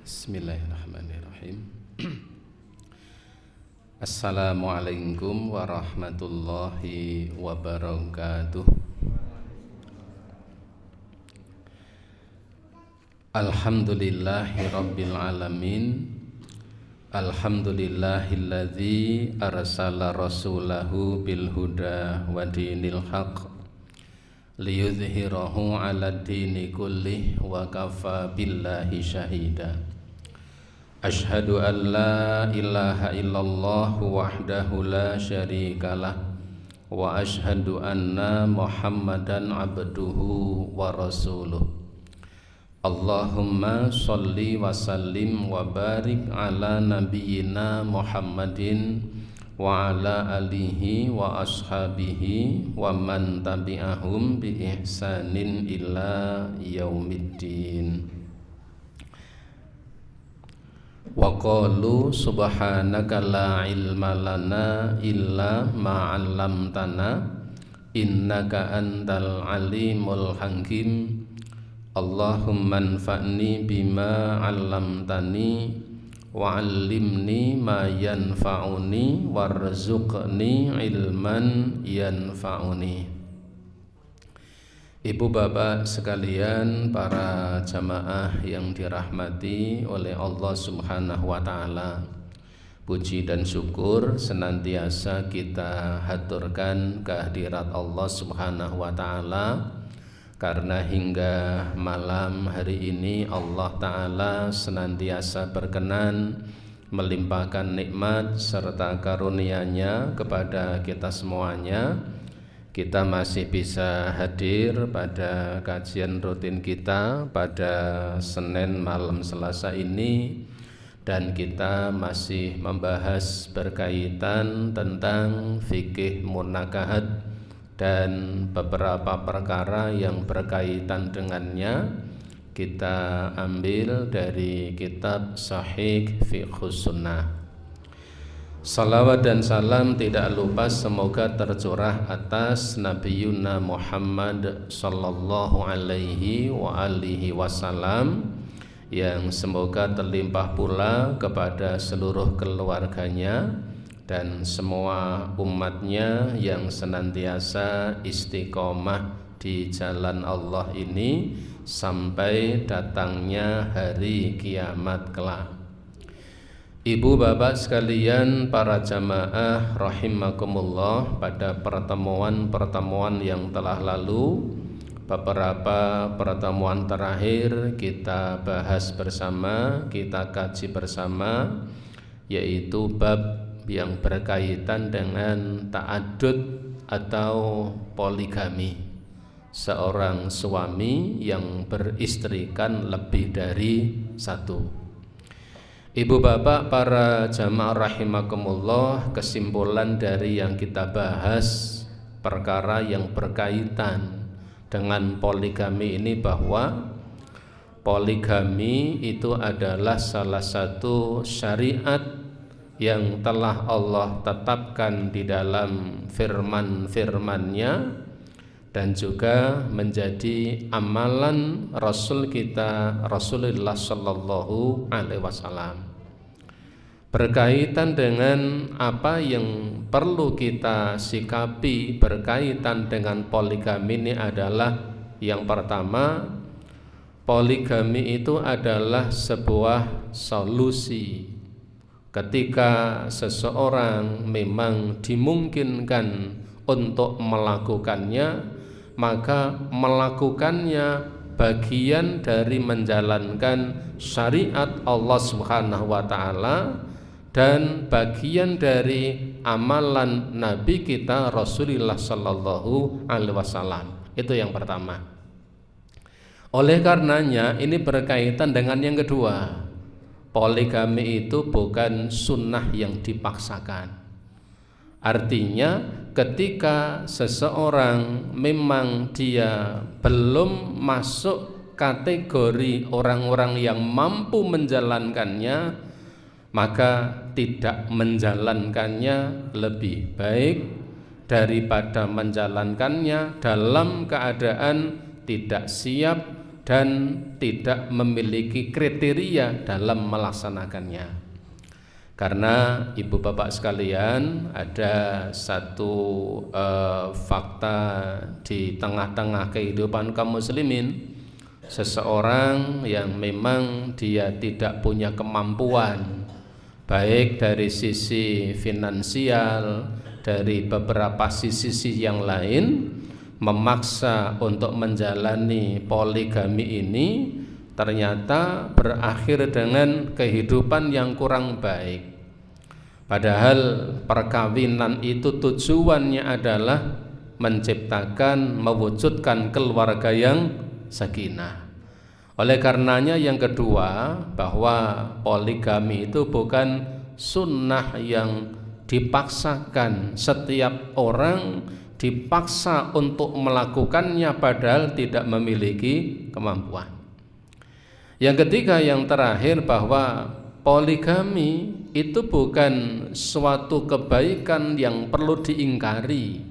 Bismillahirrahmanirrahim. Assalamualaikum warahmatullahi wabarakatuh. Alhamdulillahi rabbil alamin. Alhamdulillahilladzi arsala rasulahu bil huda wa dinil haq liyudhhirahu 'ala dini kullih wa kafa billahi syahida. Ashhadu an la ilaha illallah wahdahu la syarikalah wa ashhadu anna Muhammadan abduhu wa rasuluh. Allahumma sholli wa sallim wa barik ala nabiyyina Muhammadin wa ala alihi wa ashabihi wa man tabi'ahum bi ihsanin ila yaumiddin. Wa qalu subhanaka la ilma lana illa ma 'allamtana innaka antal alimul hakim. Allahumma anfa'ni bima 'allamtani wa 'allimni ma yanfa'uni warzuqni ilman yanfa'uni. Ibu bapak sekalian, para jamaah yang dirahmati oleh Allah Subhanahu wa ta'ala, puji dan syukur senantiasa kita haturkan kehadirat Allah Subhanahu wa ta'ala, karena hingga malam hari ini Allah ta'ala senantiasa berkenan melimpahkan nikmat serta karunia-Nya kepada kita semuanya. Kita masih bisa hadir pada kajian rutin kita pada Senin malam Selasa ini, dan kita masih membahas berkaitan tentang fikih munakahat dan beberapa perkara yang berkaitan dengannya. Kita ambil dari kitab Sahih Fiqhus Sunnah. Salawat dan salam tidak lupa semoga tercurah atas Nabiyuna Muhammad sallallahu alaihi wa alihi wasallam, yang semoga terlimpah pula kepada seluruh keluarganya dan semua umatnya yang senantiasa istiqomah di jalan Allah ini sampai datangnya hari kiamat kelak. Ibu bapak sekalian, para jamaah rahimakumullah, pada pertemuan-pertemuan yang telah lalu, beberapa pertemuan terakhir kita bahas bersama, kita kaji bersama, yaitu bab yang berkaitan dengan ta'addud atau poligami, seorang suami yang beristrikan lebih dari satu. Ibu bapak, para jamaah rahimakumullah, kesimpulan dari yang kita bahas perkara yang berkaitan dengan poligami ini, bahwa poligami itu adalah salah satu syariat yang telah Allah tetapkan di dalam firman-firman-Nya dan juga menjadi amalan Rasul kita Rasulullah sallallahu alaihi wasallam. Berkaitan dengan apa yang perlu kita sikapi berkaitan dengan poligami ini adalah, yang pertama, poligami itu adalah sebuah solusi. Ketika seseorang memang dimungkinkan untuk melakukannya, maka melakukannya bagian dari menjalankan syariat Allah Subhanahu wa ta'ala dan bagian dari amalan Nabi kita Rasulullah sallallahu alaihi wasallam. Itu yang pertama. Oleh karenanya ini berkaitan dengan yang kedua. Poligami itu bukan sunnah yang dipaksakan. Artinya ketika seseorang memang dia belum masuk kategori orang-orang yang mampu menjalankannya, maka tidak menjalankannya lebih baik daripada menjalankannya dalam keadaan tidak siap dan tidak memiliki kriteria dalam melaksanakannya. Karena ibu bapak sekalian, ada satu fakta di tengah-tengah kehidupan kaum muslimin. Seseorang yang memang dia tidak punya kemampuan, baik dari sisi finansial, dari beberapa sisi yang lain, memaksa untuk menjalani poligami ini, ternyata berakhir dengan kehidupan yang kurang baik. Padahal perkawinan itu tujuannya adalah menciptakan, mewujudkan keluarga yang sakinah. Oleh karenanya yang kedua, bahwa poligami itu bukan sunnah yang dipaksakan. Setiap orang dipaksa untuk melakukannya padahal tidak memiliki kemampuan. Yang ketiga, yang terakhir, bahwa poligami itu bukan suatu kebaikan yang perlu diingkari.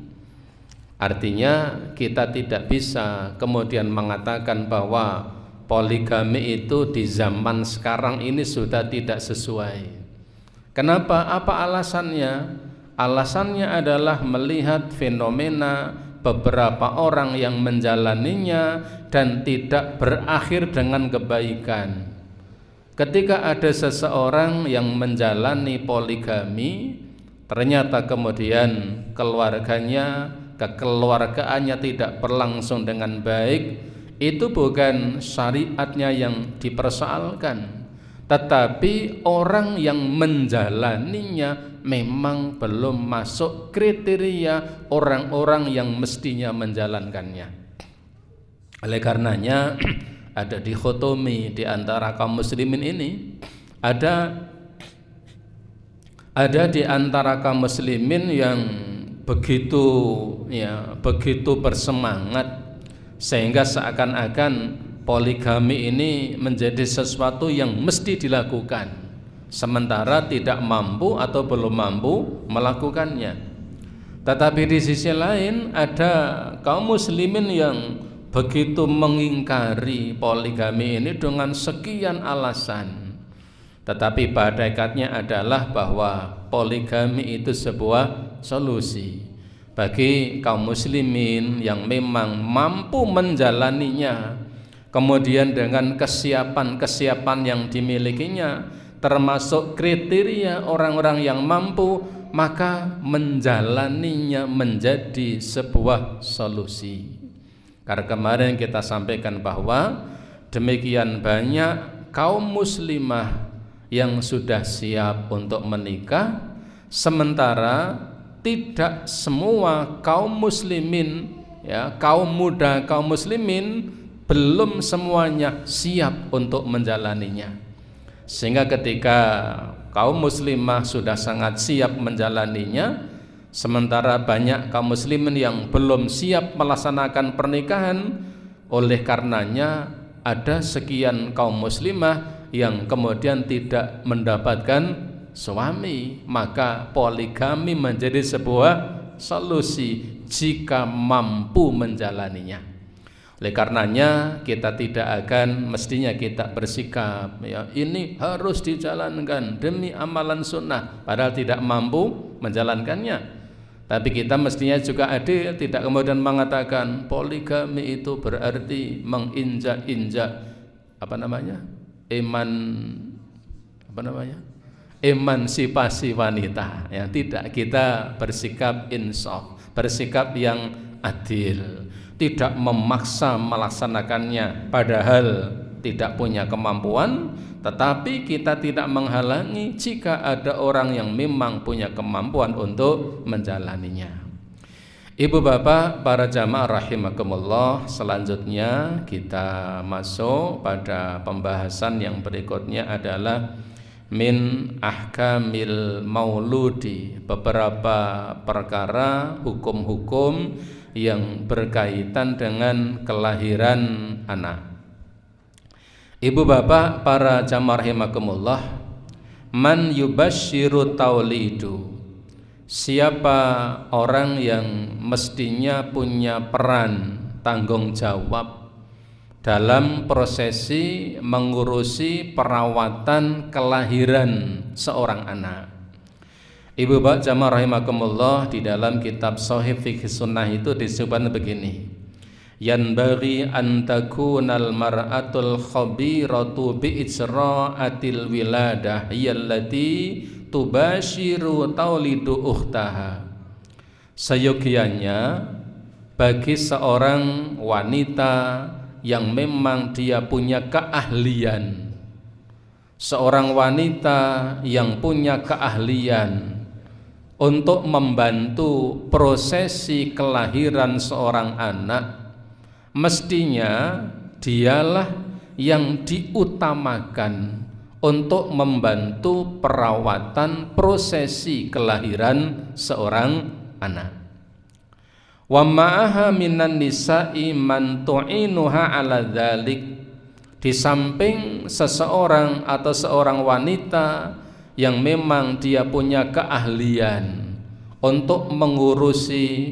Artinya kita tidak bisa kemudian mengatakan bahwa poligami itu di zaman sekarang ini sudah tidak sesuai. Kenapa? Apa alasannya? Alasannya adalah melihat fenomena beberapa orang yang menjalaninya dan tidak berakhir dengan kebaikan. Ketika ada seseorang yang menjalani poligami, ternyata kemudian kekeluargaannya tidak berlangsung dengan baik, itu bukan syariatnya yang dipersoalkan, tetapi orang yang menjalaninya memang belum masuk kriteria orang-orang yang mestinya menjalankannya. Oleh karenanya ada dikotomi di antara kaum muslimin ini. Ada di antara kaum muslimin yang begitu bersemangat sehingga seakan-akan poligami ini menjadi sesuatu yang mesti dilakukan, sementara tidak mampu atau belum mampu melakukannya. Tetapi di sisi lain ada kaum muslimin yang begitu mengingkari poligami ini dengan sekian alasan. Tetapi pada hakikatnya adalah bahwa poligami itu sebuah solusi bagi kaum muslimin yang memang mampu menjalaninya. Kemudian dengan kesiapan yang dimilikinya, termasuk kriteria orang-orang yang mampu, maka menjalaninya menjadi sebuah solusi. Karena kemarin kita sampaikan bahwa demikian banyak kaum muslimah yang sudah siap untuk menikah, sementara tidak semua kaum muslimin, kaum muda, kaum muslimin belum semuanya siap untuk menjalaninya. Sehingga ketika kaum muslimah sudah sangat siap menjalaninya, sementara banyak kaum muslimin yang belum siap melaksanakan pernikahan, oleh karenanya ada sekian kaum muslimah yang kemudian tidak mendapatkan suami. Maka poligami menjadi sebuah solusi jika mampu menjalaninya. Oleh karenanya kita mestinya kita bersikap, ini harus dijalankan demi amalan sunnah, padahal tidak mampu menjalankannya. Tapi kita mestinya juga adil, tidak kemudian mengatakan poligami itu berarti menginjak-injak emansipasi wanita. Tidak, kita bersikap insaf, bersikap yang adil, tidak memaksa melaksanakannya padahal tidak punya kemampuan, tetapi kita tidak menghalangi jika ada orang yang memang punya kemampuan untuk menjalaninya. Ibu bapak, para jamaah rahimakumullah, selanjutnya kita masuk pada pembahasan yang berikutnya adalah min ahkamil mauludi, beberapa perkara hukum-hukum yang berkaitan dengan kelahiran anak. Ibu bapak, para jamaah rahimakumullah, man yubashiru taulidu, siapa orang yang mestinya punya peran tanggung jawab dalam prosesi mengurusi perawatan kelahiran seorang anak. Ibu bapak jamaah rahimakumullah, di dalam kitab Shahih Fiqh Sunnah itu disebutkan begini: yanbaghi an takunal mar'atul khabiratu bi ijra'atil wiladah yallati tubashiru taulidu ukhtaha. Seyogianya bagi seorang wanita yang memang dia punya keahlian, seorang wanita yang punya keahlian untuk membantu prosesi kelahiran seorang anak, mestinya dialah yang diutamakan untuk membantu perawatan prosesi kelahiran seorang anak. Wa ma'aha minan nisa'i man tu'inuha ala dzalik. Di samping seseorang atau seorang wanita yang memang dia punya keahlian untuk mengurusi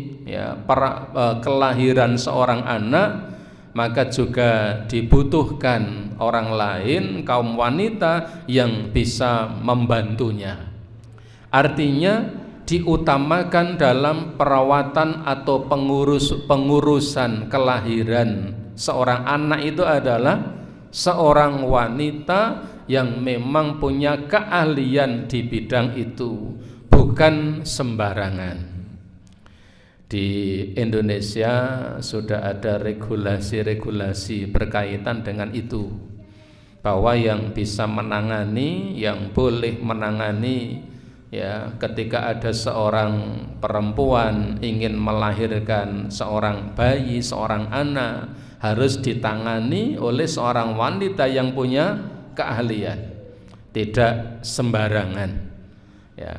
kelahiran seorang anak, maka juga dibutuhkan orang lain, kaum wanita yang bisa membantunya. Artinya diutamakan dalam perawatan atau pengurusan kelahiran seorang anak itu adalah seorang wanita yang memang punya keahlian di bidang itu, bukan sembarangan. Di Indonesia sudah ada regulasi-regulasi berkaitan dengan itu, bahwa yang bisa menangani, yang boleh menangani, ketika ada seorang perempuan ingin melahirkan seorang bayi, seorang anak, harus ditangani oleh seorang wanita yang punya keahlian, tidak sembarangan.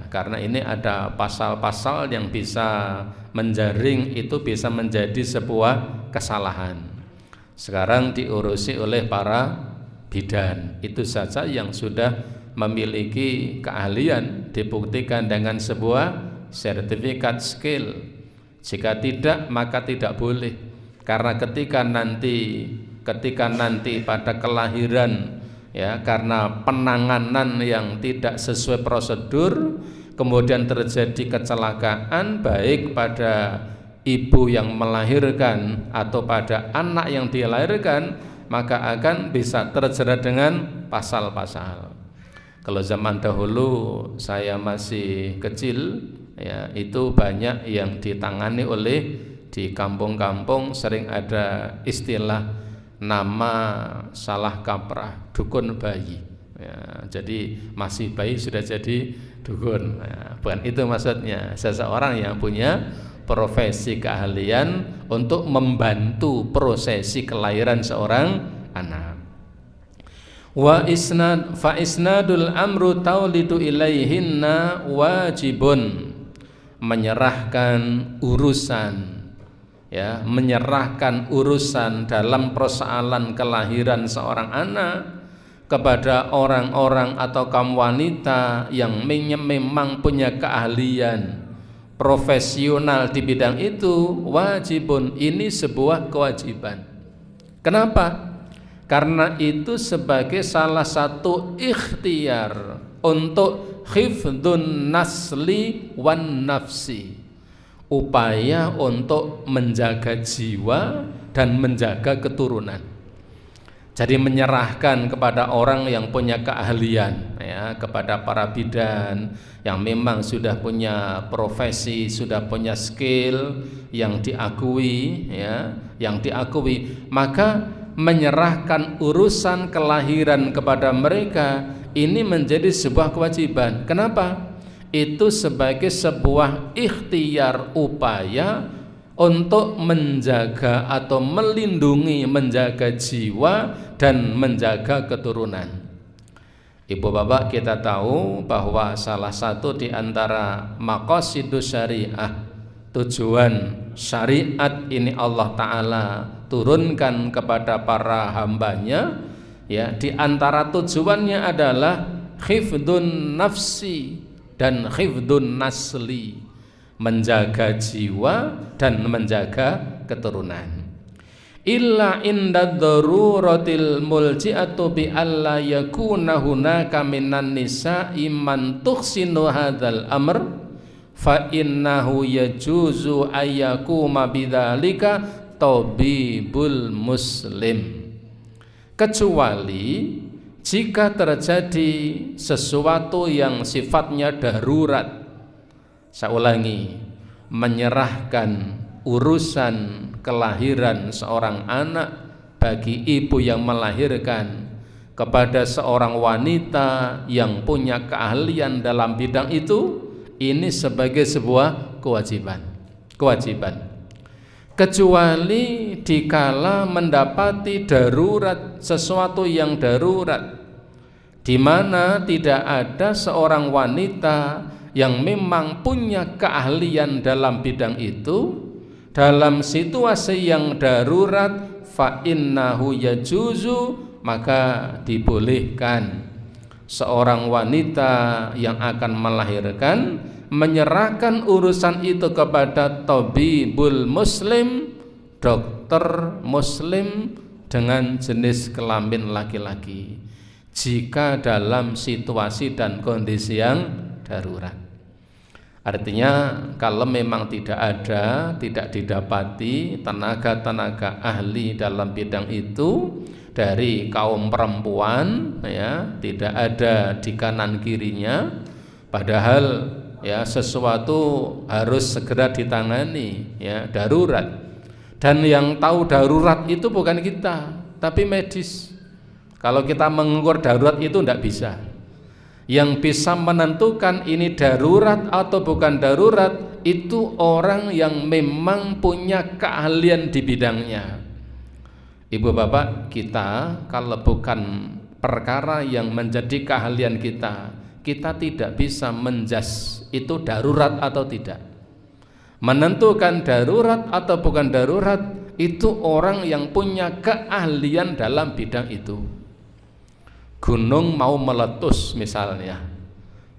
Karena ini ada pasal-pasal yang bisa menjaring, itu bisa menjadi sebuah kesalahan. Sekarang diurusi oleh para bidan, itu saja yang sudah memiliki keahlian, dibuktikan dengan sebuah sertifikat skill. Jika tidak, maka tidak boleh. Karena ketika nanti pada kelahiran, karena penanganan yang tidak sesuai prosedur, kemudian terjadi kecelakaan baik pada ibu yang melahirkan atau pada anak yang dilahirkan, maka akan bisa terjerat dengan pasal-pasal. Kalau zaman dahulu saya masih kecil, itu banyak yang ditangani oleh, di kampung-kampung sering ada istilah nama salah kaprah, dukun bayi. Jadi masih bayi sudah jadi dukun. Bukan itu maksudnya. Seseorang yang punya profesi keahlian untuk membantu prosesi kelahiran seorang anak. Wa fa isnadul amru taulidu ilaihinna wajibun. Menyerahkan urusan, menyerahkan urusan dalam persoalan kelahiran seorang anak kepada orang-orang atau kaum wanita yang memang punya keahlian profesional di bidang itu, wajibun, ini sebuah kewajiban. Kenapa? Karena itu sebagai salah satu ikhtiar untuk hifdzun nasli wan nafsi, upaya untuk menjaga jiwa dan menjaga keturunan. Jadi menyerahkan kepada orang yang punya keahlian, kepada para bidan yang memang sudah punya profesi, sudah punya skill yang diakui, maka menyerahkan urusan kelahiran kepada mereka ini menjadi sebuah kewajiban. Kenapa? Itu sebagai sebuah ikhtiar, upaya untuk menjaga atau melindungi, menjaga jiwa dan menjaga keturunan. Ibu bapak, kita tahu bahwa salah satu di antara maqasidus syariah, tujuan syariat ini Allah Ta'ala turunkan kepada para hambanya, di antara tujuannya adalah hifdzun nafsi dan hifdzun nasli, menjaga jiwa dan menjaga keturunan. illa inda daruratil mulji'atu bi alla yakuna hunaka minan nisa'i man tuhsinu hadzal amr fa innahu yajuzu ayyakuma bidzalika tabibul muslim, kecuali jika terjadi sesuatu yang sifatnya darurat. Saya ulangi, menyerahkan urusan kelahiran seorang anak bagi ibu yang melahirkan kepada seorang wanita yang punya keahlian dalam bidang itu, ini sebagai sebuah kewajiban. Kecuali dikala mendapati darurat, sesuatu yang darurat, di mana tidak ada seorang wanita yang memang punya keahlian dalam bidang itu, dalam situasi yang darurat, fa innahu yajuzu, maka dibolehkan seorang wanita yang akan melahirkan menyerahkan urusan itu kepada tabibul muslim, dokter muslim dengan jenis kelamin laki-laki, jika dalam situasi dan kondisi yang darurat. Artinya kalau memang tidak didapati tenaga-tenaga ahli dalam bidang itu dari kaum perempuan, ya, tidak ada di kanan kirinya, padahal ya sesuatu harus segera ditangani, ya, darurat. Dan yang tahu darurat itu bukan kita, tapi medis. Kalau kita mengukur darurat itu tidak bisa. Yang bisa menentukan ini darurat atau bukan darurat itu orang yang memang punya keahlian di bidangnya. Ibu bapak, kita kalau bukan perkara yang menjadi keahlian kita tidak bisa menjas itu darurat atau tidak. Menentukan darurat atau bukan darurat itu orang yang punya keahlian dalam bidang itu. Gunung mau meletus misalnya,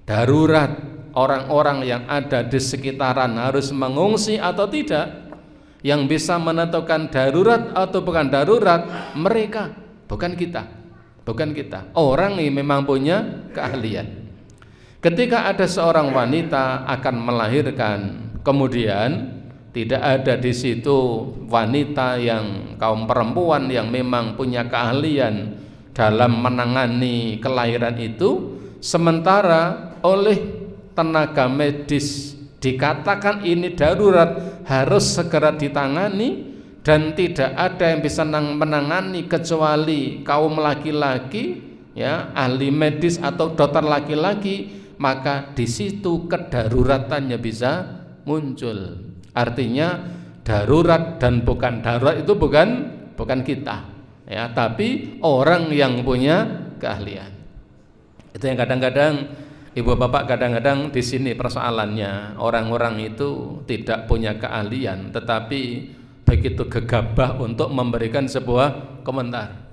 darurat, orang-orang yang ada di sekitaran harus mengungsi atau tidak. Yang bisa menentukan darurat atau bukan darurat mereka, bukan kita. Orang yang memang punya keahlian. Ketika ada seorang wanita akan melahirkan, kemudian tidak ada di situ wanita yang kaum perempuan yang memang punya keahlian dalam menangani kelahiran itu, sementara oleh tenaga medis dikatakan ini darurat, harus segera ditangani, dan tidak ada yang bisa menangani kecuali kaum laki-laki, ya, ahli medis atau dokter laki-laki, maka di situ kedaruratannya bisa muncul. Artinya darurat dan bukan darurat itu bukan kita, ya, tapi orang yang punya keahlian. Itu yang kadang-kadang ibu bapak kadang-kadang di sini persoalannya, orang-orang itu tidak punya keahlian tetapi begitu gegabah untuk memberikan sebuah komentar.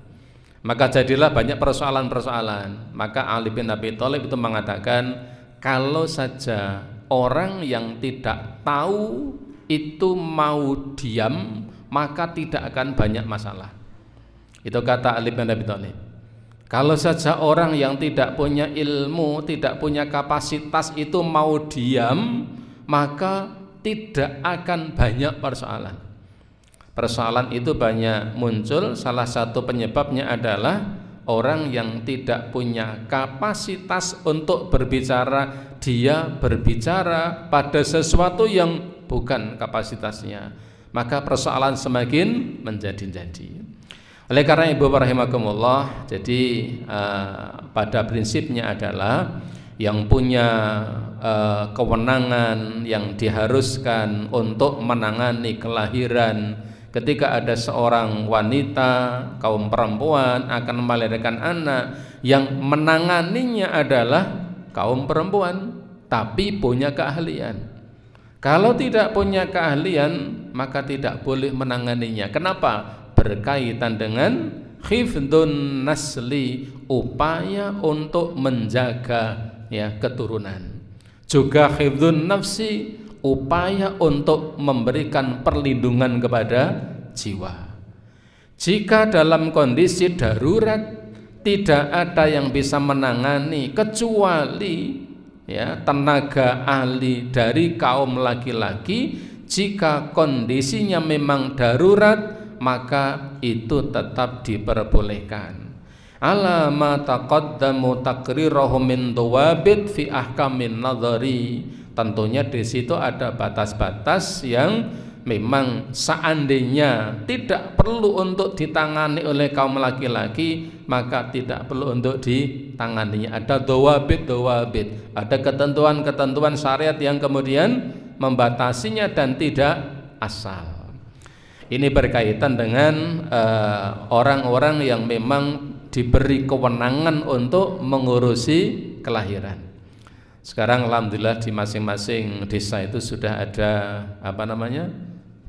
Maka jadilah banyak persoalan-persoalan. Maka Ali bin Abi Thalib itu mengatakan, kalau saja orang yang tidak tahu itu mau diam, maka tidak akan banyak masalah. Itu kata Ali bin Abi Thalib. Kalau saja orang yang tidak punya ilmu, tidak punya kapasitas itu mau diam, maka tidak akan banyak persoalan. Persoalan itu banyak muncul, salah satu penyebabnya adalah orang yang tidak punya kapasitas untuk berbicara, dia berbicara pada sesuatu yang bukan kapasitasnya, maka persoalan semakin menjadi-jadi. Oleh karena ibu rahimakumullah, jadi pada prinsipnya adalah yang punya kewenangan yang diharuskan untuk menangani kelahiran ketika ada seorang wanita kaum perempuan akan melahirkan anak, yang menanganinya adalah kaum perempuan tapi punya keahlian. Kalau tidak punya keahlian maka tidak boleh menanganinya. Kenapa? Berkaitan dengan hifdzun nasli, upaya untuk menjaga, ya, keturunan. Juga hifdzun nafsi, upaya untuk memberikan perlindungan kepada jiwa. Jika dalam kondisi darurat tidak ada yang bisa menangani kecuali ya tenaga ahli dari kaum laki-laki. Jika kondisinya memang darurat, maka itu tetap diperbolehkan. Ala ma taqaddamu taqrirahu min dawabit fi ahkamin nadhari. Tentunya di situ ada batas-batas yang memang seandainya tidak perlu untuk ditangani oleh kaum laki-laki, maka tidak perlu untuk ditanganinya. Ada dawabit, ada ketentuan-ketentuan syariat yang kemudian membatasinya dan tidak asal. Ini berkaitan dengan orang-orang yang memang diberi kewenangan untuk mengurusi kelahiran. Sekarang alhamdulillah di masing-masing desa itu sudah ada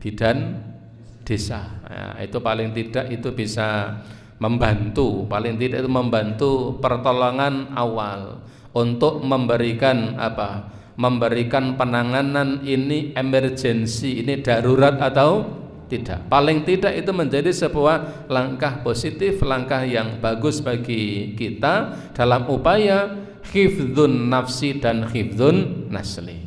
bidan desa. Ya, itu paling tidak itu bisa membantu, paling tidak itu membantu pertolongan awal untuk memberikan memberikan penanganan ini emergensi, ini darurat atau tidak. Paling tidak itu menjadi sebuah langkah positif, langkah yang bagus bagi kita dalam upaya hifdzun nafsi dan hifdzun nasli.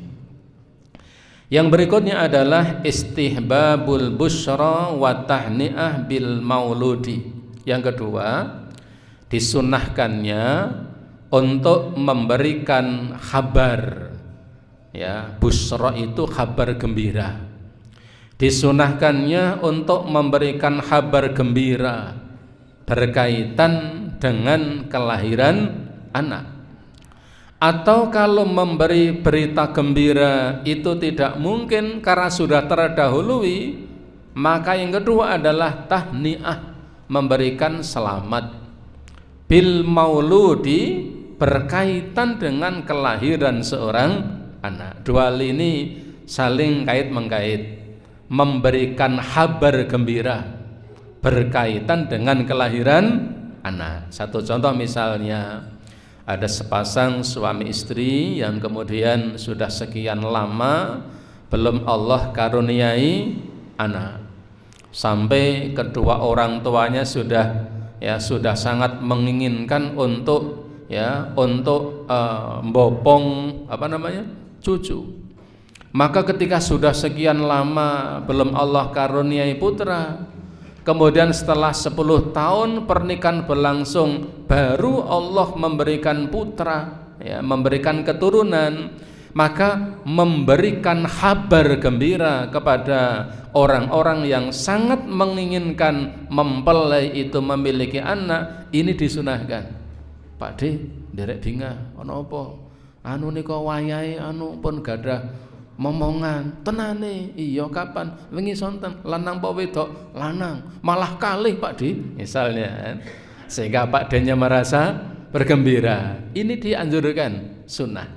Yang berikutnya adalah istihbabul busyra wa tahni'ah bil mauludi. Yang kedua, disunahkannya untuk memberikan kabar. Ya, busyra itu kabar gembira. Disunahkannya untuk memberikan kabar gembira berkaitan dengan kelahiran anak. Atau kalau memberi berita gembira itu tidak mungkin karena sudah terdahului, maka yang kedua adalah tahniah, memberikan selamat bil mauludi, berkaitan dengan kelahiran seorang anak. Dua hal ini saling kait-mengkait. Memberikan kabar gembira berkaitan dengan kelahiran anak. Satu contoh misalnya, ada sepasang suami istri yang kemudian sudah sekian lama belum Allah karuniai anak, sampai kedua orang tuanya sudah sangat menginginkan untuk membopong cucu. Maka ketika sudah sekian lama belum Allah karuniai putra, kemudian setelah 10 tahun pernikahan berlangsung, baru Allah memberikan putra, memberikan keturunan, maka memberikan kabar gembira kepada orang-orang yang sangat menginginkan mempelai itu memiliki anak, ini disunahkan. Pak D, derek binga, ono apa? Anu nika wayahe pun gadah momongan tenane. Iya kapan? Wingi sonten. Lanang apa wedok? Lanang. Malah kalih Pak D misalnya. Sehingga Pak D-nya merasa bergembira. Ini dianjurkan, sunnah.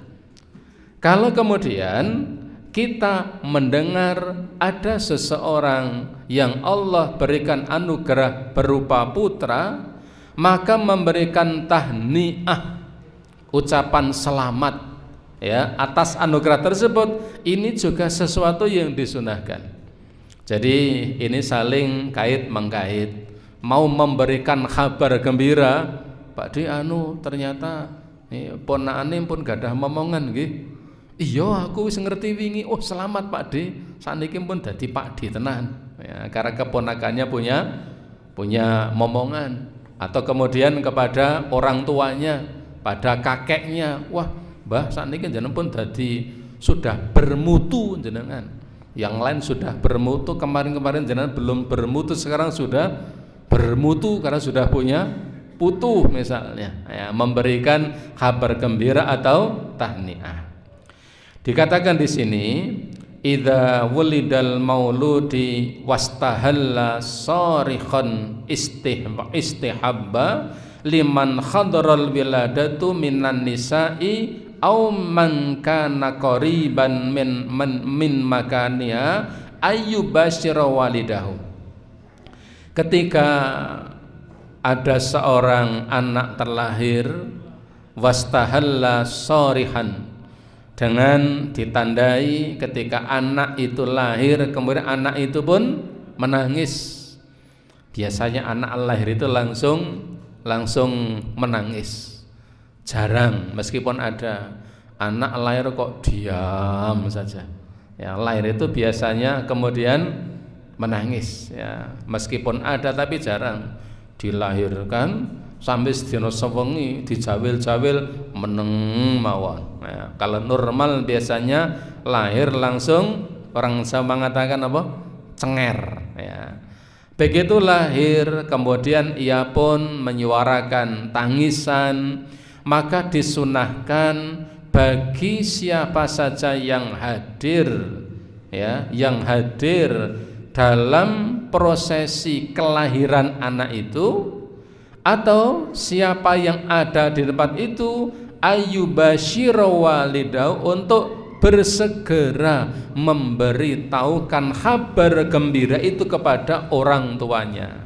Kalau kemudian kita mendengar ada seseorang yang Allah berikan anugerah berupa putra, maka memberikan tahniah, ucapan selamat atas anugerah tersebut, ini juga sesuatu yang disunahkan. Jadi ini saling kait-mengkait. Mau memberikan kabar gembira, Pak D ternyata ponakane pun gadah momongan nggih. Iya aku wis ngerti wingi. Oh selamat Pak D, saniki pun dadi Pak D tenan. Karena keponakannya punya momongan. Atau kemudian kepada orang tuanya, pada kakeknya, wah Mbah sakniki jenengan pun dadi sudah bermutu jenengan. Yang lain sudah bermutu, kemarin-kemarin jenengan belum bermutu, sekarang sudah bermutu karena sudah punya putu misalnya. Memberikan kabar gembira atau tahniah. Dikatakan di sini, idza wulidal mauludi wastahalla sarikhan istihabba liman khadaral wiladatu minan nisa'i au man kana qariban min makaniha ayyubashira walidahu. Ketika ada seorang anak terlahir, wastahalla sarihan, dengan ditandai ketika anak itu lahir kemudian anak itu pun menangis, Biasanya anak lahir itu langsung menangis. Jarang, meskipun ada anak lahir kok diam saja. Ya, lahir itu biasanya kemudian menangis. Ya, meskipun ada tapi jarang. Dilahirkan sampai sedina sewengi dijawil-jawil meneng mawon. Ya, kalau normal biasanya lahir langsung, orang Jawa mengatakan apa? Cenger. Ya. Begitu lahir, kemudian ia pun menyuarakan tangisan, maka disunahkan bagi siapa saja yang hadir, ya, yang hadir dalam prosesi kelahiran anak itu, atau siapa yang ada di tempat itu, ayyubashira walidahu, untuk bersegera memberitahukan kabar gembira itu kepada orang tuanya.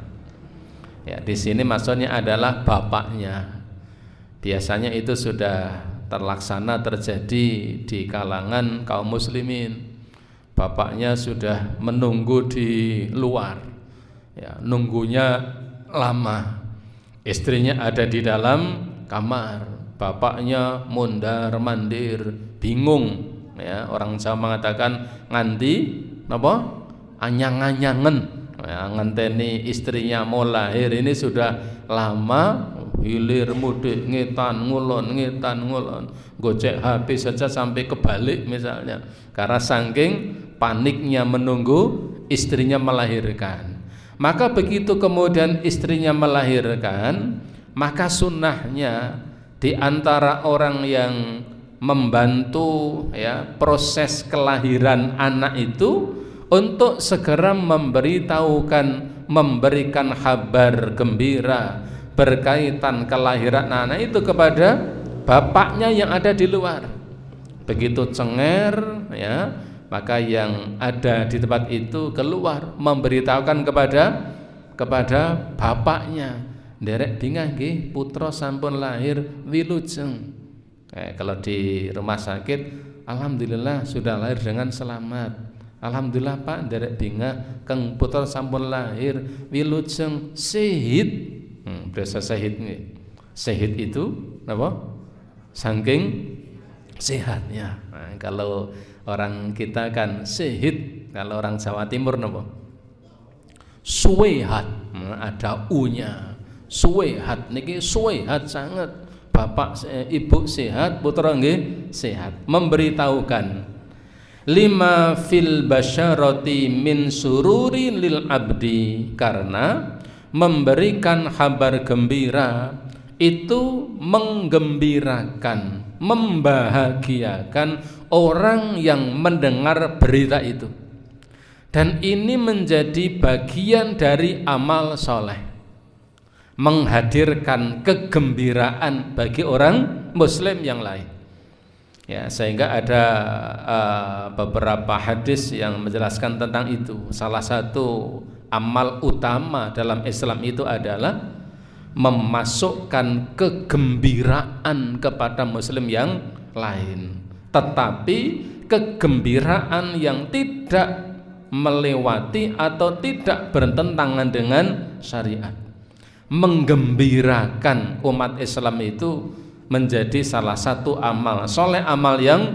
Ya, di sini maksudnya adalah bapaknya. Biasanya itu sudah terlaksana terjadi di kalangan kaum muslimin. Bapaknya sudah menunggu di luar. Ya, nunggunya lama. Istrinya ada di dalam kamar. Bapaknya mondar mandir, bingung. Ya, orang Jawa mengatakan nganti apa? Anyang-anyangen. Ya, ngenteni istrinya mau lahir ini sudah lama, hilir mudik ngetan ngulon gocek HP saja sampai kebalik misalnya, karena saking paniknya menunggu istrinya melahirkan. Maka begitu kemudian istrinya melahirkan, maka sunnahnya di antara orang yang membantu, ya, proses kelahiran anak itu untuk segera memberitahukan, memberikan kabar gembira berkaitan kelahiran anak itu kepada bapaknya yang ada di luar. Begitu cenger, ya, maka yang ada di tempat itu keluar memberitahukan kepada bapaknya, nderek bingah nggih putra sampun lahir wilujeng. Kalau di rumah sakit, alhamdulillah sudah lahir dengan selamat. Alhamdulillah Pak, nderek bingah keng putra sampun lahir wilujeng sehid. Berasa sehid nih. Sehid itu apa? Saking sehatnya. Nah, kalau orang kita kan sehid, kalau orang Jawa Timur napa? Suwehat. Ada u-nya. Suwehat niki suwehat sangat. Bapak ibu sehat, putra nggih sehat. Memberitahukan lima fil basyarati min sururi lil abdi, karena memberikan kabar gembira itu menggembirakan, membahagiakan orang yang mendengar berita itu. Dan ini menjadi bagian dari amal soleh, menghadirkan kegembiraan bagi orang muslim yang lain. Ya, sehingga ada beberapa hadis yang menjelaskan tentang itu. Salah satu amal utama dalam Islam itu adalah memasukkan kegembiraan kepada muslim yang lain, tetapi kegembiraan yang tidak melewati atau tidak bertentangan dengan syariat. Menggembirakan umat Islam itu menjadi salah satu amal soleh, amal yang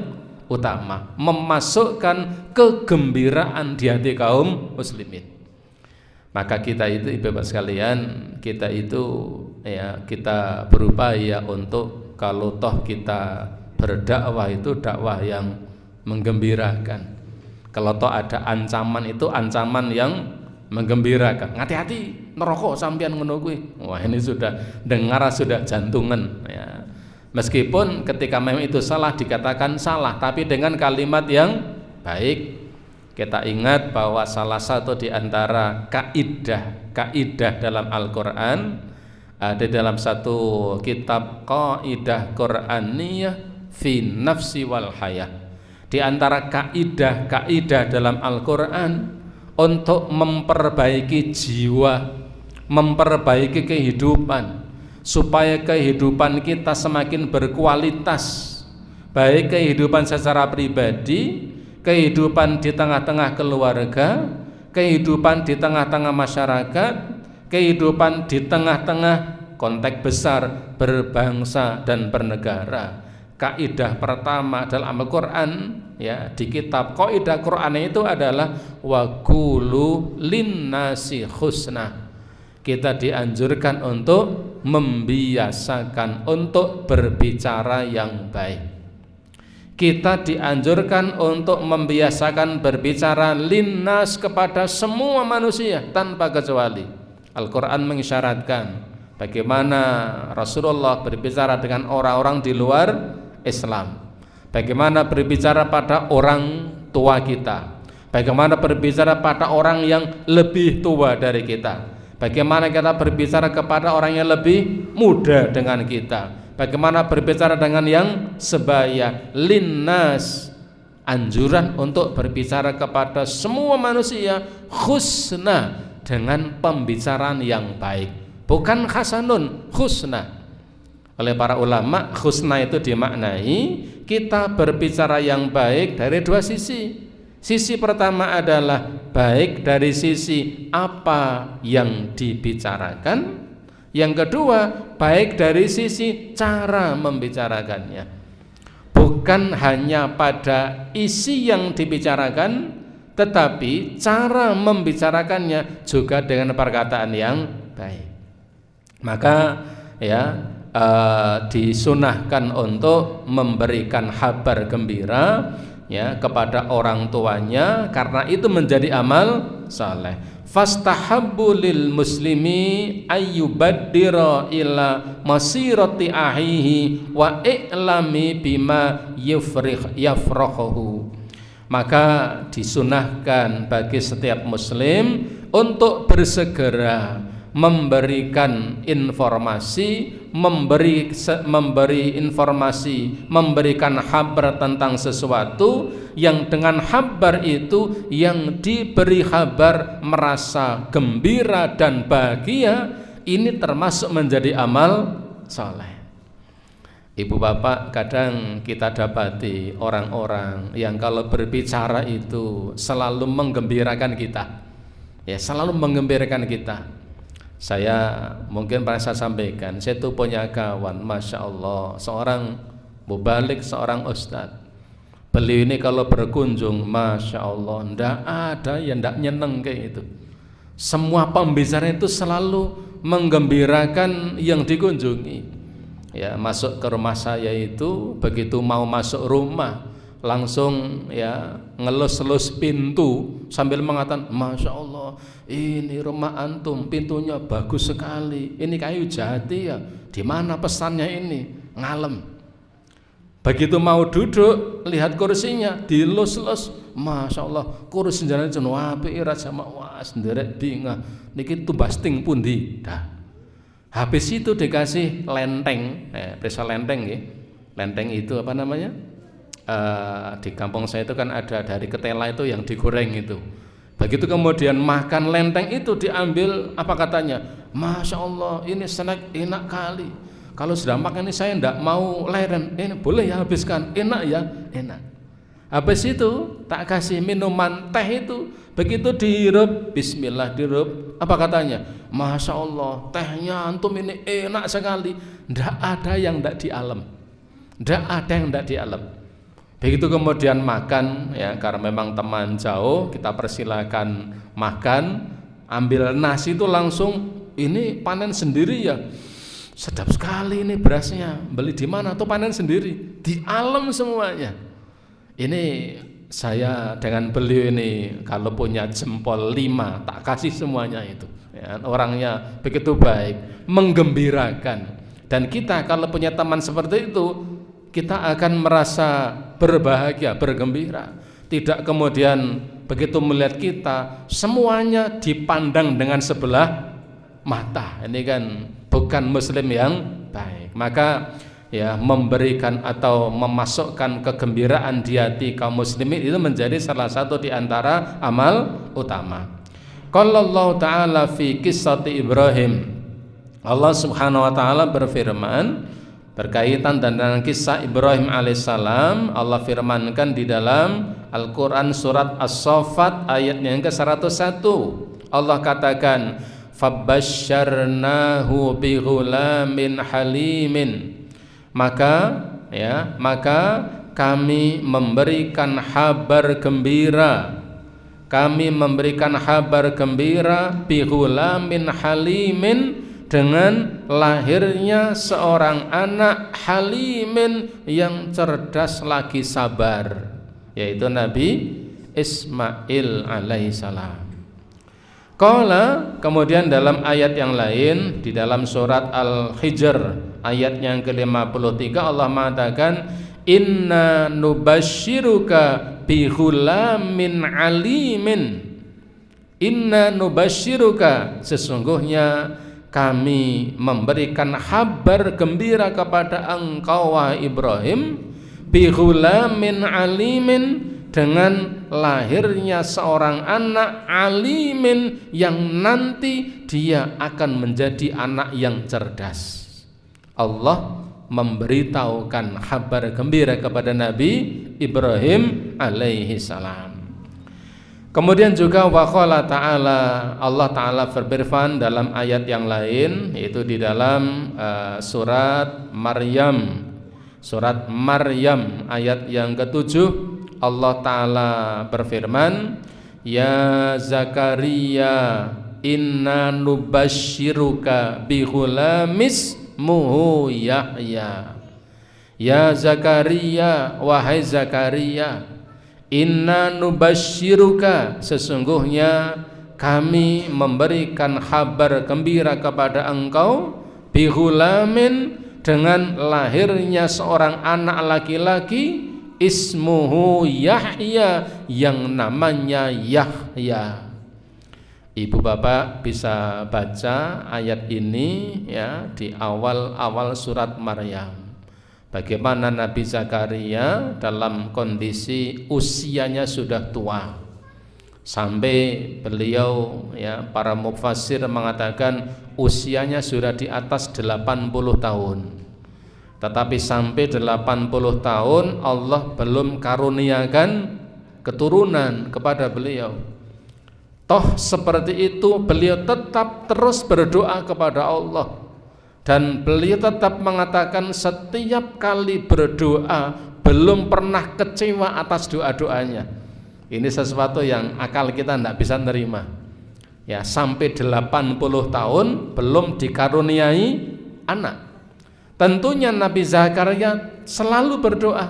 utama, memasukkan kegembiraan di hati kaum muslimin. Maka kita itu, ibu-ibu sekalian, kita itu, ya, kita berupaya untuk kalau toh kita berdakwah itu dakwah yang menggembirakan. Kalau toh ada ancaman itu ancaman yang menggembirakan. Hati-hati neraka sampean ngono kuwi. Wah, ini sudah dengar sudah jantungan, ya. Meskipun ketika memang itu salah dikatakan salah, tapi dengan kalimat yang baik. Kita ingat bahwa salah satu di antara kaidah dalam Al-Qur'an, ada dalam satu kitab Qaidah Qur'aniyah fi nafsi wal hayah. Di antara kaidah dalam Al-Qur'an untuk memperbaiki jiwa, memperbaiki kehidupan, supaya kehidupan kita semakin berkualitas, baik kehidupan secara pribadi, kehidupan di tengah-tengah keluarga, kehidupan di tengah-tengah masyarakat, kehidupan di tengah-tengah konteks besar berbangsa dan bernegara. Kaidah pertama dalam Al-Quran, ya, di kitab kaidah Quran itu adalah wa qulu linnasi husna. Kita dianjurkan untuk membiasakan untuk berbicara yang baik. Kita dianjurkan untuk membiasakan berbicara linnas kepada semua manusia tanpa kecuali. Al-Quran mengisyaratkan bagaimana Rasulullah berbicara dengan orang-orang di luar Islam, bagaimana berbicara pada orang tua kita, bagaimana berbicara pada orang yang lebih tua dari kita, bagaimana kita berbicara kepada orang yang lebih muda dengan kita, bagaimana berbicara dengan yang sebaya. Linnas, anjuran untuk berbicara kepada semua manusia husna, dengan pembicaraan yang baik, bukan hasanun, husna. Oleh para ulama, husna itu dimaknai kita berbicara yang baik dari dua sisi. Sisi pertama adalah baik dari sisi apa yang dibicarakan. Yang kedua, baik dari sisi cara membicarakannya. Bukan hanya pada isi yang dibicarakan, tetapi cara membicarakannya juga dengan perkataan yang baik. Maka ya, disunahkan untuk memberikan kabar gembira, ya, kepada orang tuanya, karena itu menjadi amal saleh. Fastahabbu lil muslimi ayyubaddira ila masirati ahihi wa i'lami bima yafrahu. Maka disunahkan bagi setiap muslim untuk bersegera memberikan informasi, memberi informasi, memberikan kabar tentang sesuatu yang dengan kabar itu yang diberi kabar merasa gembira dan bahagia. Ini termasuk menjadi amal saleh. Ibu bapak, kadang kita dapati orang-orang yang kalau berbicara itu selalu menggembirakan kita, ya, selalu menggembirakan kita. Saya mungkin pernah saya sampaikan, saya tuh punya kawan, masya Allah, seorang mubalik, seorang ustadz. Beliau ini kalau berkunjung, masya Allah, ndak ada yang ndak nyeneng kayak itu. Semua pembicara itu selalu menggembirakan yang dikunjungi. Ya, masuk ke rumah saya itu, begitu mau masuk rumah, langsung ya ngelus-elus pintu sambil mengatakan, masya Allah, ini rumah antum pintunya bagus sekali, ini kayu jati ya, di mana pesannya ini, ngalem. Begitu mau duduk, lihat kursinya dilus-lus, masya Allah, kursi jalan jenuh api raja mawas nderek bingung, niki tumbasting pundi dah. Habis itu dikasih lenteng, perisa lenteng ya. Lenteng itu apa namanya? Di kampung saya itu kan ada dari ketela itu yang digoreng itu. Begitu kemudian makan lenteng itu diambil, apa katanya? Masya Allah, ini snack enak kali. Kalau sudah makan ini saya tidak mau leren, ini boleh ya habiskan, enak ya, enak. Habis itu tak kasih minuman teh itu, begitu dihirup, bismillah dihirup, apa katanya? Masya Allah, tehnya antum ini enak sekali. Tidak ada yang tidak dialem, tidak ada yang tidak dialem. Begitu kemudian makan, ya, karena memang teman jauh, kita persilakan makan. Ambil nasi itu langsung, ini panen sendiri ya, sedap sekali ini berasnya. Beli di mana? Tuh panen sendiri, dialem semuanya. Ini saya dengan beliau ini kalau punya jempol 5 tak kasih semuanya itu, ya, orangnya begitu baik, menggembirakan. Dan kita kalau punya teman seperti itu, kita akan merasa berbahagia, bergembira. Tidak kemudian begitu melihat kita semuanya dipandang dengan sebelah mata. Ini kan bukan muslim yang baik. Maka ya, memberikan atau memasukkan kegembiraan di hati kaum muslimin itu menjadi salah satu di antara amal utama. Qala Allah Ta'ala fi qissati Ibrahim. Allah Subhanahu wa taala berfirman berkaitan dengan kisah Ibrahim alaihissalam. Allah firmankan di dalam Al-Qur'an surat As-Saffat ayat yang ke-101. Allah katakan, fabasyarnahu bighulamin halimin, maka kami memberikan kabar gembira, bighulamin halimin, dengan lahirnya seorang anak halimin yang cerdas lagi sabar, yaitu Nabi Ismail alaihissalam. Qala, kemudian dalam ayat yang lain di dalam surat Al-Hijr ayat yang ke-53 Allah mengatakan inna nubasyiruka bi ghulamin alimin. Inna nubasyiruka, sesungguhnya kami memberikan kabar gembira kepada engkau wahai Ibrahim, bi ghulamin alimin, dengan lahirnya seorang anak alimin yang nanti dia akan menjadi anak yang cerdas. Allah memberitahukan kabar gembira kepada Nabi Ibrahim alaihi salam. Kemudian juga waqala ta'ala, Allah ta'ala berfirman dalam ayat yang lain, yaitu di dalam surat Maryam ayat yang ke-7, Allah ta'ala berfirman, ya Zakaria inna nubasyiruka bi ghulamis muhu Yahya. Ya Zakaria, wahai Zakaria, inna nubasyiruka, sesungguhnya kami memberikan kabar gembira kepada engkau, bi ghulamin, dengan lahirnya seorang anak laki-laki, ismuhu Yahya, yang namanya Yahya. Ibu bapak bisa baca ayat ini ya di awal-awal surat Maryam. Bagaimana Nabi Zakaria dalam kondisi usianya sudah tua, sampai beliau ya para mufassir mengatakan usianya sudah di atas 80 tahun. Tetapi sampai 80 tahun Allah belum karuniakan keturunan kepada beliau. Toh seperti itu beliau tetap terus berdoa kepada Allah. Dan beliau tetap mengatakan setiap kali berdoa belum pernah kecewa atas doa-doanya. Ini sesuatu yang akal kita tidak bisa nerima. Ya, sampai 80 tahun belum dikaruniai anak. Tentunya Nabi Zakaria selalu berdoa,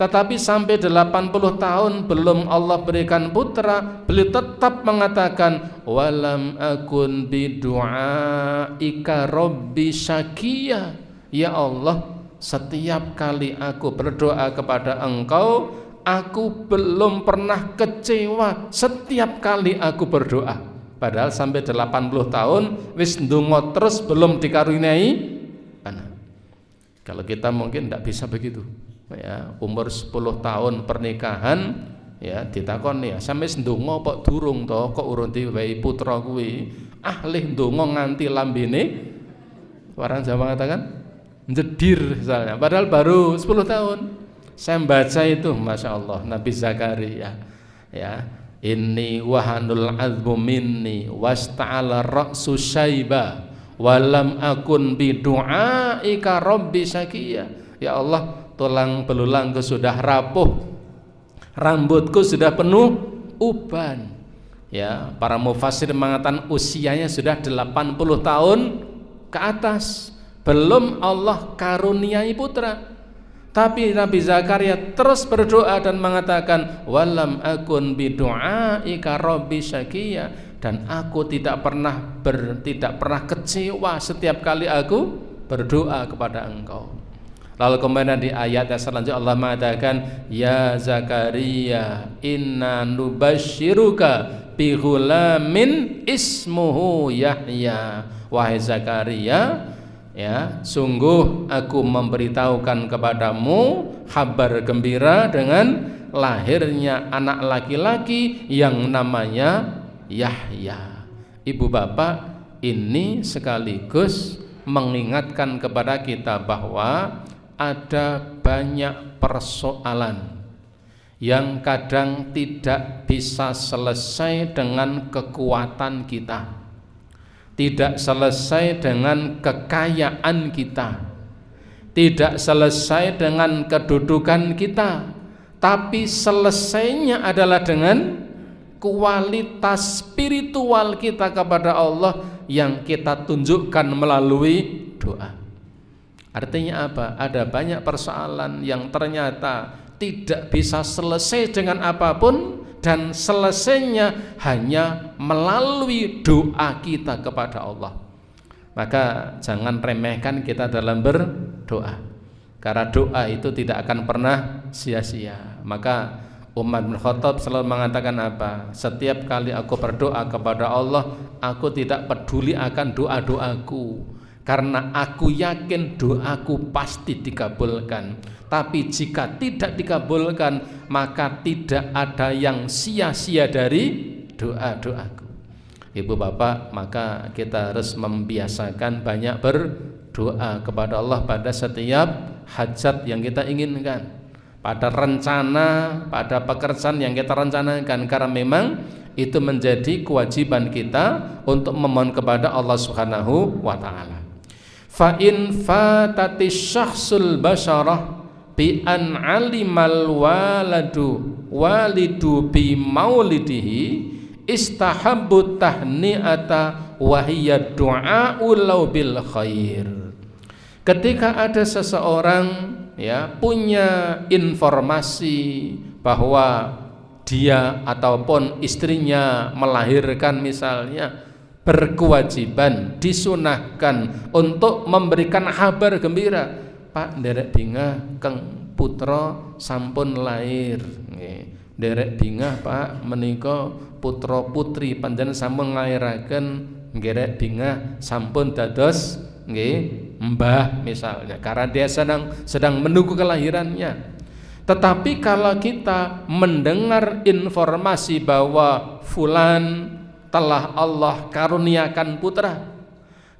tetapi sampai 80 tahun belum Allah berikan putra, beliau tetap mengatakan walam akun bidu'aika rabbi syakiya. Ya Allah, setiap kali aku berdoa kepada engkau, aku belum pernah kecewa setiap kali aku berdoa. Padahal sampai 80 tahun wis ndonga terus belum dikaruniai anak. Kalau kita mungkin tidak bisa begitu. Ya, umur 10 tahun pernikahan ya ditakoni ya sampe ndonga kok durung to, kok urung diwehi putra kuwi, ahlih ndonga nganti lambene orang Jawa mengatakan jedir misalnya, padahal baru 10 tahun. Saya baca itu Masya Allah Nabi Zakaria ya, inni wahanul azmu minni wasta'ala ra'su syaiba walam akun bidu'aika rabbi syakiya. Ya Allah, tulang belulangku sudah rapuh, rambutku sudah penuh uban. Ya, para mufassir mengatakan usianya sudah 80 tahun ke atas, belum Allah karuniai putra. Tapi Nabi Zakaria terus berdoa dan mengatakan walam akun bidu'aika rabbi syakiya, dan aku tidak pernah kecewa setiap kali aku berdoa kepada engkau. Lalu kemudian di ayat yang selanjutnya Allah mengatakan ya Zakaria inna nubasyiruka bi ghulamin ismuhu Yahya. Wahai Zakaria, ya, sungguh aku memberitahukan kepadamu kabar gembira dengan lahirnya anak laki-laki yang namanya Yahya. Ibu bapak, ini sekaligus mengingatkan kepada kita bahwa ada banyak persoalan yang kadang tidak bisa selesai dengan kekuatan kita, tidak selesai dengan kekayaan kita, tidak selesai dengan kedudukan kita, tapi selesainya adalah dengan kualitas spiritual kita kepada Allah yang kita tunjukkan melalui doa. Artinya apa? Ada banyak persoalan yang ternyata tidak bisa selesai dengan apapun, dan selesainya hanya melalui doa kita kepada Allah. Maka jangan remehkan kita dalam berdoa, karena doa itu tidak akan pernah sia-sia. Maka Umar bin Khattab selalu mengatakan apa? Setiap kali aku berdoa kepada Allah, aku tidak peduli akan doa-doaku, karena aku yakin doaku pasti dikabulkan. Tapi jika tidak dikabulkan, maka tidak ada yang sia-sia dari doa-doaku. Ibu bapak, maka kita harus membiasakan banyak berdoa kepada Allah pada setiap hajat yang kita inginkan, pada rencana, pada pekerjaan yang kita rencanakan, karena memang itu menjadi kewajiban kita untuk memohon kepada Allah Subhanahu wa taala. Fa in fatati syakhsul basyarah bi an alimal walidu bi maulidihi istahabbu tahni'ata wa hiya du'a'u law bil khair. Ketika ada seseorang punya informasi bahwa dia ataupun istrinya melahirkan misalnya, berkewajiban, disunahkan untuk memberikan kabar gembira, Pak nderek bingah keng putra sampun lahir, nderek bingah Pak menika putra putri panjenengan sampun nglairaken, nderek bingah sampun dados mbah misalnya, karena dia sedang menunggu kelahirannya. Tetapi kalau kita mendengar informasi bahwa fulan telah Allah karuniakan putra,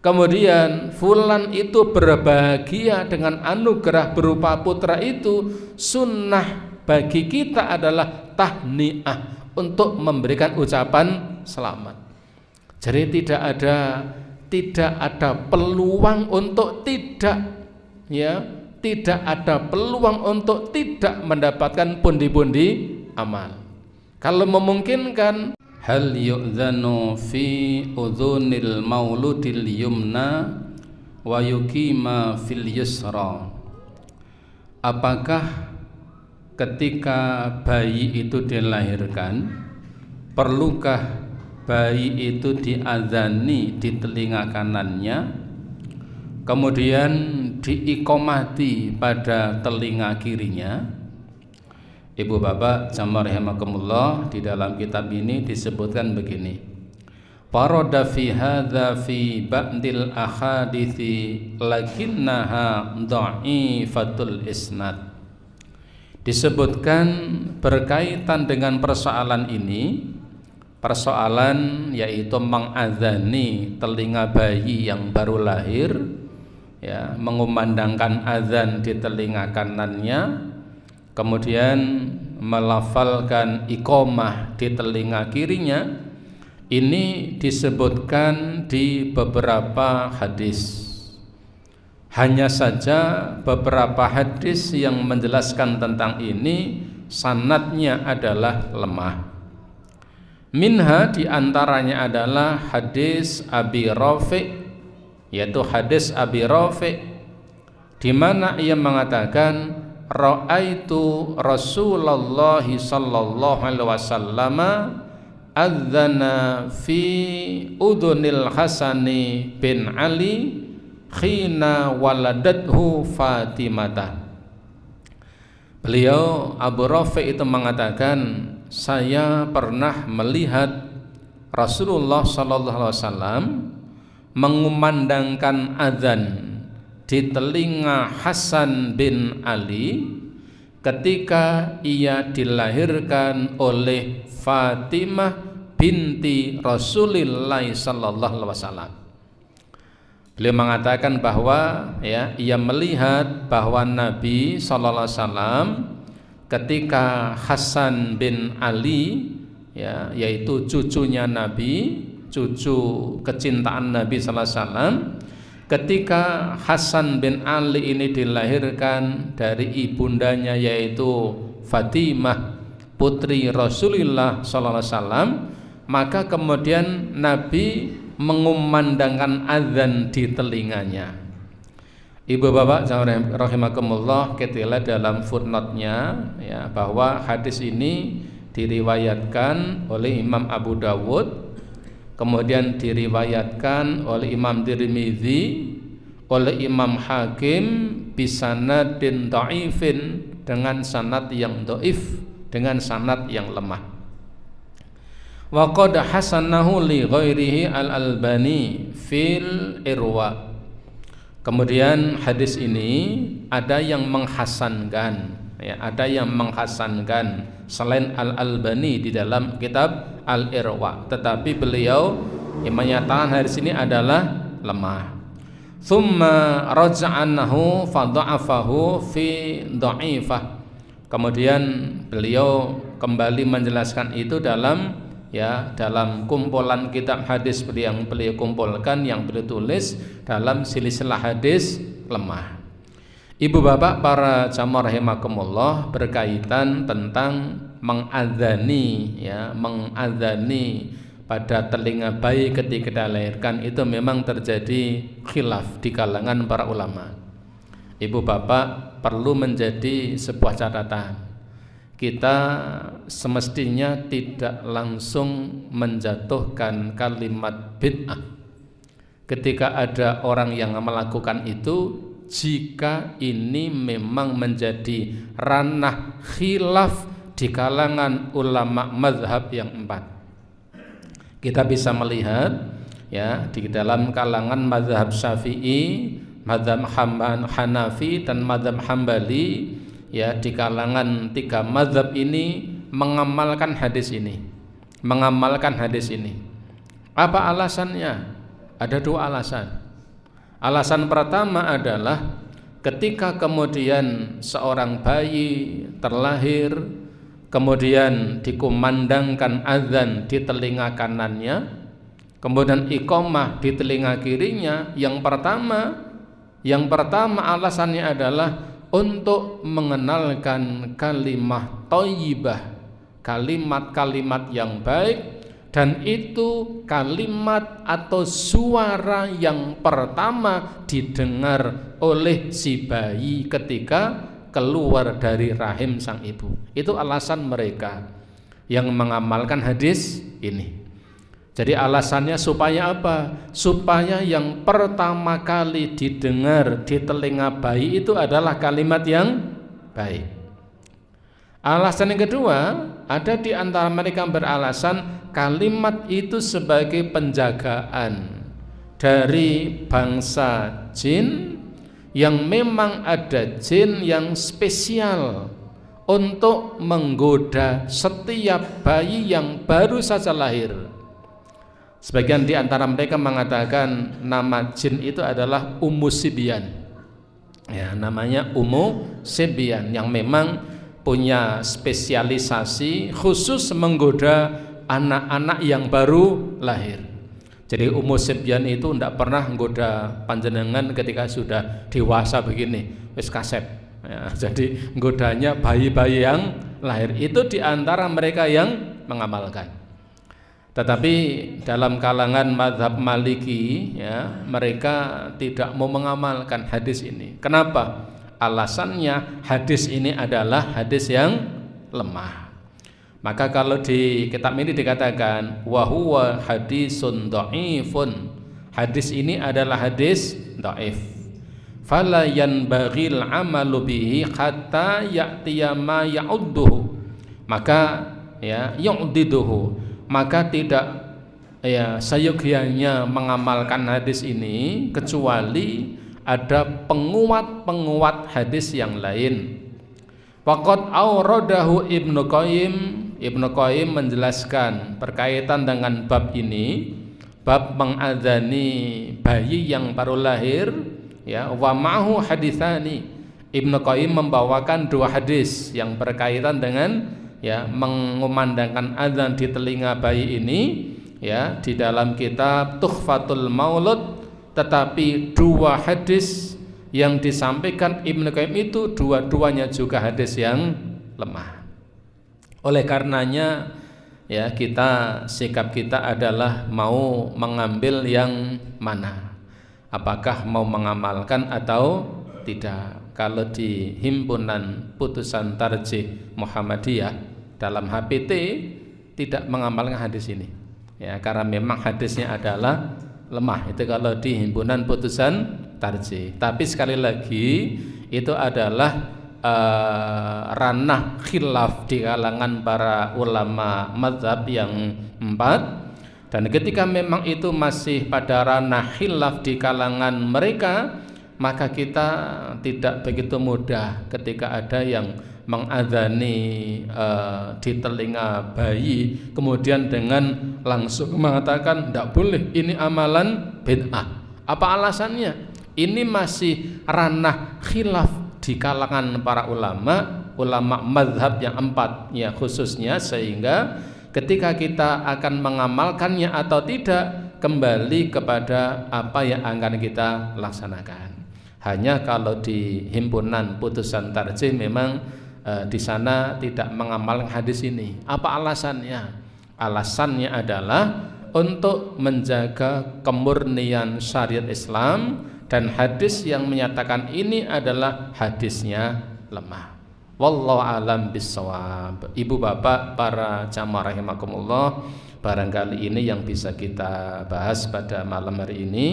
kemudian fulan itu berbahagia dengan anugerah berupa putra itu, sunnah bagi kita adalah tahniah, untuk memberikan ucapan selamat. Jadi tidak ada peluang untuk tidak ada peluang untuk tidak mendapatkan pundi-pundi amal. Kalau memungkinkan, hal yu'dzanu fi udhunil mauludil yumna wa yuqima fil yusra. Apakah ketika bayi itu dilahirkan, perlukah bayi itu diadzani di telinga kanannya, kemudian diikomati pada telinga kirinya? Ibu bapak jamaah rahimakumullah, di dalam kitab ini disebutkan begini: Farada fi hadza fi ba'dil ahadithi lakinnaha dha'ifatul isnad. Disebutkan berkaitan dengan persoalan ini, persoalan yaitu mengadzani telinga bayi yang baru lahir, mengumandangkan azan di telinga kanannya, kemudian melafalkan iqamah di telinga kirinya. Ini disebutkan di beberapa hadis. Hanya saja beberapa hadis yang menjelaskan tentang ini sanadnya adalah lemah. Minha diantaranya adalah hadis Abi Rafi', yaitu hadis Abi Rafi', di mana ia mengatakan, ra'aitu Rasulullah sallallahu alaihi wasallam adzana fi udhunil Hasani bin Ali khina waladathu Fatimah. Beliau Abu Rafi' itu mengatakan, saya pernah melihat Rasulullah sallallahu alaihi wasallam mengumandangkan azan di telinga Hasan bin Ali ketika ia dilahirkan oleh Fatimah binti Rasulullah sallallahu alaihi wasallam. Beliau mengatakan bahwa ia melihat bahwa Nabi sallallahu alaihi wasallam ketika Hasan bin Ali yaitu cucunya Nabi cucu kecintaan Nabi sallallahu alaihi wasallam. Ketika Hasan bin Ali ini dilahirkan dari ibundanya yaitu Fatimah putri Rasulullah sallallahu alaihi wasallam, maka kemudian Nabi mengumandangkan azan di telinganya. Ibu bapak rahimakumullah, ketilah dalam footnote-nya ya, bahwa hadis ini diriwayatkan oleh Imam Abu Dawud, kemudian diriwayatkan oleh Imam Tirmidzi, oleh Imam Hakim bisanadin dhaifin, dengan sanad yang dhaif, dengan sanad yang lemah. Wa qad hasanahu li ghairihi al-Albani fil Irwa. Kemudian hadis ini ada yang menghasankan ya, ada yang menghasankan selain Al-Albani di dalam kitab Al-Irwa, tetapi beliau yang menyatakan hadis ini adalah lemah. Tsumma raja'anahu fadha'afahu fi dha'ifah. Kemudian beliau kembali menjelaskan itu dalam dalam kumpulan kitab hadis yang beliau kumpulkan, yang beliau tulis dalam silsilah hadis lemah. Ibu bapak para jamaah rahimakumullah, berkaitan tentang mengadzani mengadzani pada telinga bayi ketika dilahirkan, itu memang terjadi khilaf di kalangan para ulama. Ibu bapak perlu menjadi sebuah catatan. Kita semestinya tidak langsung menjatuhkan kalimat bid'ah ketika ada orang yang melakukan itu, jika ini memang menjadi ranah khilaf di kalangan ulama mazhab yang 4. Kita bisa melihat ya, di dalam kalangan mazhab Syafi'i, mazhab Hanafi dan mazhab Hambali, ya, di kalangan 3 mazhab ini mengamalkan hadis ini. Apa alasannya? Ada 2 alasan. Alasan pertama adalah ketika kemudian seorang bayi terlahir, kemudian dikumandangkan azan di telinga kanannya, kemudian iqamah di telinga kirinya, yang pertama alasannya adalah untuk mengenalkan kalimat thayyibah, kalimat-kalimat yang baik, dan itu kalimat atau suara yang pertama didengar oleh si bayi ketika keluar dari rahim sang ibu. Itu alasan mereka yang mengamalkan hadis ini. Jadi alasannya supaya apa? Supaya yang pertama kali didengar di telinga bayi itu adalah kalimat yang baik. Alasan yang kedua, ada di antara mereka yang beralasan kalimat itu sebagai penjagaan dari bangsa jin, yang memang ada jin yang spesial untuk menggoda setiap bayi yang baru saja lahir. Sebagian di antara mereka mengatakan nama jin itu adalah Ummu Sibyan. Ya, namanya Ummu Sibyan, yang memang punya spesialisasi khusus menggoda anak-anak yang baru lahir. Jadi Ummu Sibyan itu tidak pernah menggoda panjenengan ketika sudah dewasa begini, wis kaset. Ya, jadi godanya bayi-bayi yang lahir. Itu di antara mereka yang mengamalkan. Tetapi dalam kalangan mazhab Maliki, ya, mereka tidak mau mengamalkan hadis ini. Kenapa? Alasannya hadis ini adalah hadis yang lemah. Maka kalau di kitab ini dikatakan wa huwa hadisun dhaifun, hadis ini adalah hadis dhaif. Fala yanbaghil amalu bihi hatta ya'tiya ma ya'udduhu. Maka ya yu'diduhu, maka tidak ya sayogyanya mengamalkan hadis ini kecuali ada penguat-penguat hadis yang lain. Waqad auradahu Ibnu Qayyim menjelaskan berkaitan dengan bab ini, bab mengadzani bayi yang baru lahir, ya, wa ma'hu haditsani. Ibnu Qayyim membawakan 2 hadis yang berkaitan dengan ya mengumandangkan azan di telinga bayi ini, ya di dalam kitab Tuhfatul Maulud, tetapi dua hadis yang disampaikan Ibnu Qayyim itu dua-duanya juga hadis yang lemah. Oleh karenanya ya sikap kita adalah mau mengambil yang mana, apakah mau mengamalkan atau tidak. Kalau di himpunan putusan tarjih Muhammadiyah dalam HPT tidak mengamalkan hadis ini ya, karena memang hadisnya adalah lemah. Itu kalau di himpunan putusan tarjih. Tapi sekali lagi itu adalah ranah khilaf di kalangan para ulama mazhab yang 4, dan ketika memang itu masih pada ranah khilaf di kalangan mereka, maka kita tidak begitu mudah ketika ada yang mengadzani di telinga bayi kemudian dengan langsung mengatakan tidak boleh, ini amalan bid'ah. Apa alasannya? Ini masih ranah khilaf di kalangan para ulama mazhab yang 4 ya khususnya, sehingga ketika kita akan mengamalkannya atau tidak kembali kepada apa yang akan kita laksanakan. Hanya kalau di himpunan putusan tarjih memang di sana tidak mengamalkan hadis ini. Apa alasannya? Alasannya adalah untuk menjaga kemurnian syariat Islam, dan hadis yang menyatakan ini adalah hadisnya lemah. Wallahu alam bissawab. Ibu bapak para jamaah rahimakumullah, barangkali ini yang bisa kita bahas pada malam hari ini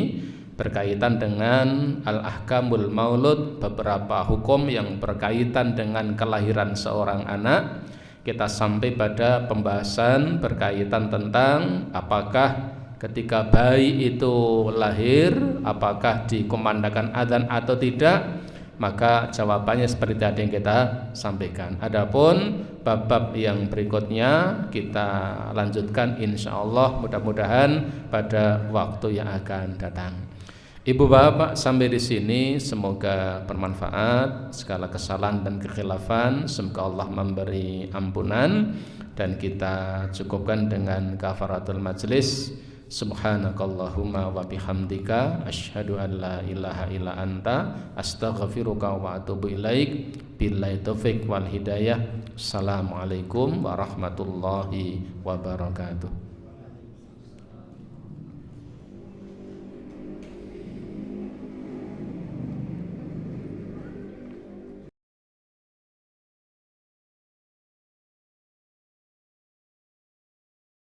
berkaitan dengan al-ahkamul maulud, beberapa hukum yang berkaitan dengan kelahiran seorang anak. Kita sampai pada pembahasan berkaitan tentang apakah ketika bayi itu lahir apakah dikumandangkan adzan atau tidak. Maka jawabannya seperti tadi yang kita sampaikan. Adapun bab-bab yang berikutnya kita lanjutkan insyaallah, mudah-mudahan pada waktu yang akan datang. Ibu bapak sampai di sini semoga bermanfaat. Segala kesalahan dan kekhilafan semoga Allah memberi ampunan, dan kita cukupkan dengan kafaratul majlis. Subhanakallahumma wa bihamdika asyhadu an la ilaha illa anta astaghfiruka wa atubu ilaik. Billahi taufik wal hidayah. Assalamualaikum warahmatullahi wabarakatuh.